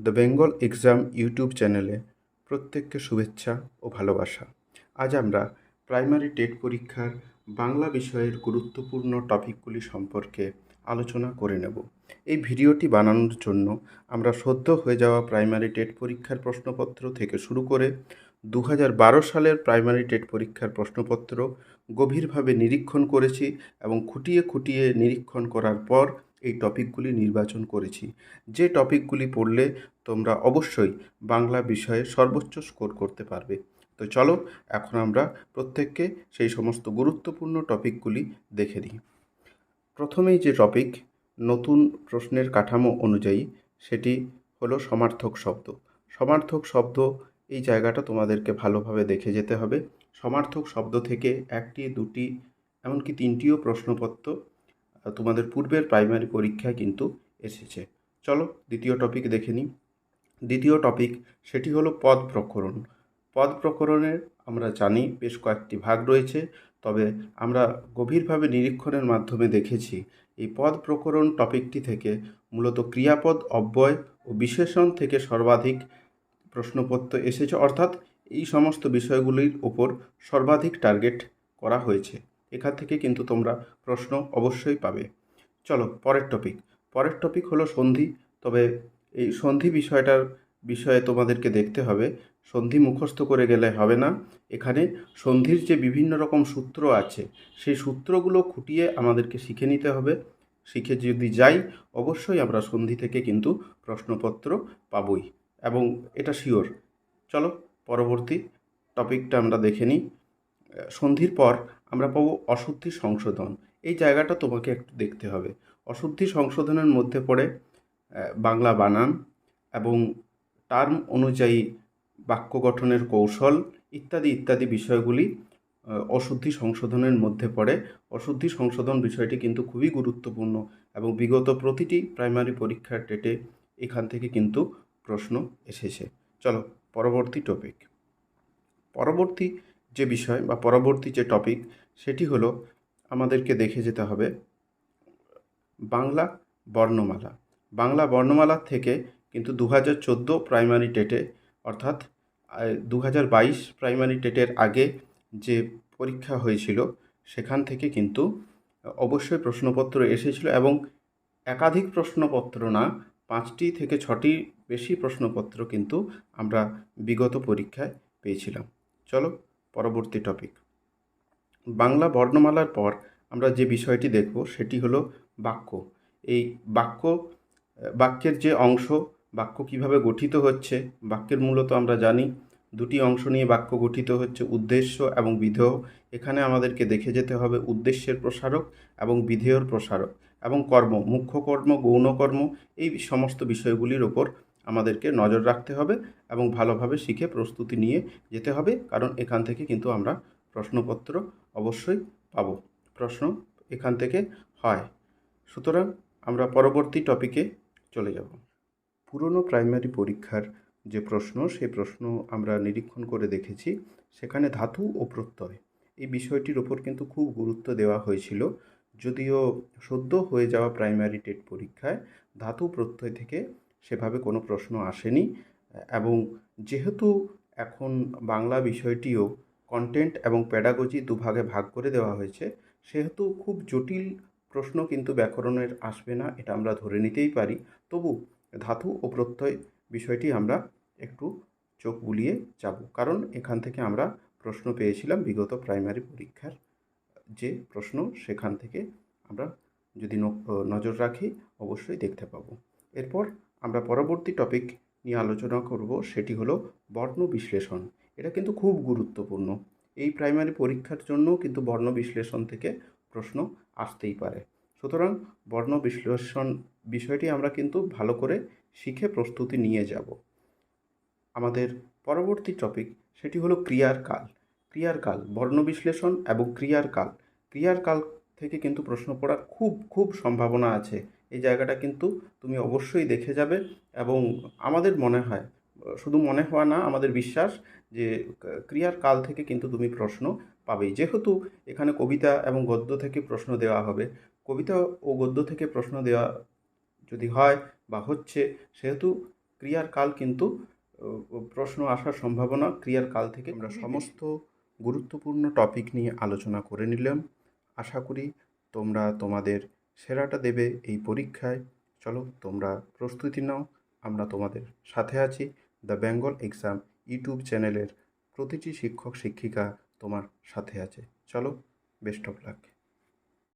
The Bengal exam YouTube চ্যানেলে প্রত্যেককে শুভেচ্ছা ও ভালোবাসা। আজ আমরা প্রাইমারি টেট পরীক্ষার বাংলা বিষয়ের গুরুত্বপূর্ণ টপিকগুলি সম্পর্কে আলোচনা করে নেব। এই ভিডিওটি বানানোর জন্য আমরা সদ্য হয়ে যাওয়া প্রাইমারি টেট পরীক্ষার প্রশ্নপত্র থেকে শুরু করে 2012 সালের প্রাইমারি টেট পরীক্ষার প্রশ্নপত্র গভীরভাবে নিরীক্ষণ করেছি এবং খুঁটিয়ে খুঁটিয়ে নিরীক্ষণ করার পর এই টপিকগুলি নির্বাচন করেছি, যে টপিকগুলি পড়লে তোমরা অবশ্যই বাংলা বিষয়ে সর্বোচ্চ স্কোর করতে পারবে। তো চলো এখন আমরা প্রত্যেককে সেই সমস্ত গুরুত্বপূর্ণ টপিকগুলি দেখে নিই। প্রথমেই যে টপিক নতুন প্রশ্নের কাঠামো অনুযায়ী, সেটি হলো সমার্থক শব্দ। সমার্থক শব্দ এই জায়গাটা তোমাদেরকে ভালোভাবে দেখে যেতে হবে। সমার্থক শব্দ থেকে একটি, দুটি, এমনকি তিনটিও প্রশ্নপত্র তোমাদের পূর্বের প্রাইমারি পরীক্ষায় কিন্তু এসেছে। চলো দ্বিতীয় টপিক দেখে নিই। দ্বিতীয় টপিক সেটি হলো পদ প্রকরণ। পদ প্রকরণের আমরা জানি বেশ কয়েকটি ভাগ রয়েছে, তবে আমরা গভীরভাবে নিরীক্ষণের মাধ্যমে দেখেছি এই পদ প্রকরণ টপিকটি থেকে মূলত ক্রিয়াপদ, অব্যয় ও বিশেষণ থেকে সর্বাধিক প্রশ্নপত্র এসেছে, অর্থাৎ এই সমস্ত বিষয়গুলির ওপর সর্বাধিক টার্গেট করা হয়েছে। এখান থেকে কিন্তু তোমরা প্রশ্ন অবশ্যই পাবে। চলো পরের টপিক হলো সন্ধি। তবে এই সন্ধি বিষয়ে তোমাদেরকে দেখতে হবে, সন্ধি মুখস্থ করে গেলে হবে না। এখানে সন্ধির যে বিভিন্ন রকম সূত্র আছে, সেই সূত্রগুলো খুঁটিয়ে আমাদেরকে শিখে নিতে হবে। শিখে যদি যাই, অবশ্যই আমরা সন্ধি থেকে কিন্তু প্রশ্নপত্র পাবই, এবং এটা শিওর। চলো পরবর্তী টপিকটা আমরা দেখে নিই। সন্ধির পর আমরা পাবো অশুদ্ধি সংশোধন। এই জায়গাটা তোমাকে একটু দেখতে হবে। অশুদ্ধি সংশোধনের মধ্যে পড়ে বাংলা বানান এবং টার্ম অনুযায়ী বাক্য গঠনের কৌশল ইত্যাদি ইত্যাদি বিষয়গুলি অশুদ্ধি সংশোধনের মধ্যে পড়ে। অশুদ্ধি সংশোধন বিষয়টি কিন্তু খুবই গুরুত্বপূর্ণ এবং বিগত প্রতিটি প্রাইমারি পরীক্ষার টেটে এখান থেকে কিন্তু প্রশ্ন এসেছে। চলো পরবর্তী টপিক। পরবর্তী যে বিষয় বা পরবর্তী যে টপিক, সেটি হলো আমাদেরকে দেখে যেতে হবে বাংলা বর্ণমালা। বাংলা বর্ণমালার থেকে কিন্তু 2014 প্রাইমারি টেটে, অর্থাৎ 2022 প্রাইমারি টেটের আগে যে পরীক্ষা হয়েছিল, সেখান থেকে কিন্তু অবশ্যই প্রশ্নপত্র এসেছিল, এবং একাধিক প্রশ্নপত্র না, 5টি থেকে 6টি বেশি প্রশ্নপত্র কিন্তু আমরা বিগত পরীক্ষায় পেয়েছিলাম। চলো পরবর্তী টপিক। বাংলা বর্ণমালার পর আমরা যে বিষয়টি দেখব সেটি হলো বাক্য। এই বাক্যের যে অংশ, বাক্য কিভাবে গঠিত হচ্ছে, বাক্যের মূলত আমরা জানি দুটি অংশ নিয়ে বাক্য গঠিত হচ্ছে, উদ্দেশ্য এবং বিধেয়। এখানে আমাদেরকে দেখে যেতে হবে উদ্দেশ্যের প্রসারক এবং বিধেয়র প্রসারক, এবং কর্ম, মুখ্য কর্ম, গৌণ কর্ম, এই সমস্ত বিষয়গুলির ওপর আমাদেরকে নজর রাখতে হবে এবং ভালোভাবে শিখে প্রস্তুতি নিয়ে যেতে হবে, কারণ এখান থেকে কিন্তু আমরা প্রশ্নপত্র অবশ্যই পাবো। প্রশ্ন এখান থেকে হয়। সুতরাং আমরা পরবর্তী টপিকে চলে যাব। পুরনো প্রাইমারি পরীক্ষার যে প্রশ্ন, সেই প্রশ্ন আমরা নিরীক্ষণ করে দেখেছি। সেখানে ধাতু ও প্রত্যয় এই বিষয়টির ওপর কিন্তু খুব গুরুত্ব দেওয়া হয়েছিল, যদিও সদ্য হয়ে যাওয়া প্রাইমারি টেট পরীক্ষায় ধাতু প্রত্যয় থেকে সেভাবে কোনো প্রশ্ন আসেনি। এবং যেহেতু এখন বাংলা বিষয়টিও কন্টেন্ট এবং প্যাডাগজি দুভাগে ভাগ করে দেওয়া হয়েছে, সেহেতু খুব জটিল প্রশ্ন কিন্তু ব্যাকরণের আসবে না, এটা আমরা ধরে নিতেই পারি। তবু ধাতু ও প্রত্যয় বিষয়টি আমরা একটু চোখ বুলিয়ে যাব, কারণ এখান থেকে আমরা প্রশ্ন পেয়েছিলাম বিগত প্রাইমারি পরীক্ষার যে প্রশ্ন, সেখান থেকে আমরা যদি নজর রাখি অবশ্যই দেখতে পাবো। এরপর আমরা পরবর্তী টপিক নিয়ে আলোচনা করব, সেটি হলো বর্ণ বিশ্লেষণ। এটা কিন্তু খুব গুরুত্বপূর্ণ। এই প্রাইমারি পরীক্ষার জন্য কিন্তু বর্ণ বিশ্লেষণ থেকে প্রশ্ন আসতেই পারে। সুতরাং বর্ণ বিশ্লেষণ বিষয়টি আমরা কিন্তু ভালো করে শিখে প্রস্তুতি নিয়ে যাব। আমাদের পরবর্তী টপিক সেটি হলো ক্রিয়ার কাল। ক্রিয়ার কাল, বর্ণ বিশ্লেষণ এবং ক্রিয়ার কাল। ক্রিয়ার কাল থেকে কিন্তু প্রশ্ন পড়ার খুব খুব সম্ভাবনা আছে। এই জায়গাটা কিন্তু তুমি অবশ্যই দেখে যাবে, এবং আমাদের মনে হয়, শুধু মনে হওয়া না, আমাদের বিশ্বাস যে ক্রিয়ার কাল থেকে কিন্তু তুমি প্রশ্ন পাবেই। যেহেতু এখানে কবিতা এবং গদ্য থেকে প্রশ্ন দেওয়া হবে, কবিতা ও গদ্য থেকে প্রশ্ন দেওয়া যদি হয় বা হচ্ছে, সেহেতু ক্রিয়ার কাল কিন্তু প্রশ্ন আসার সম্ভাবনা ক্রিয়ার কাল থেকে আমরা সমস্ত গুরুত্বপূর্ণ টপিক নিয়ে আলোচনা করে নিলাম। আশা করি তোমরা তোমাদের সেরাটা দেবে এই পরীক্ষায়। চলো তোমরা প্রস্তুতি নাও, আমরা তোমাদের সাথে আছি। দ্য বেঙ্গল এক্সাম ইউটিউব চ্যানেলের প্রতিটি শিক্ষক শিক্ষিকা তোমার সাথে আছে। চলো, বেস্ট অফ লাক।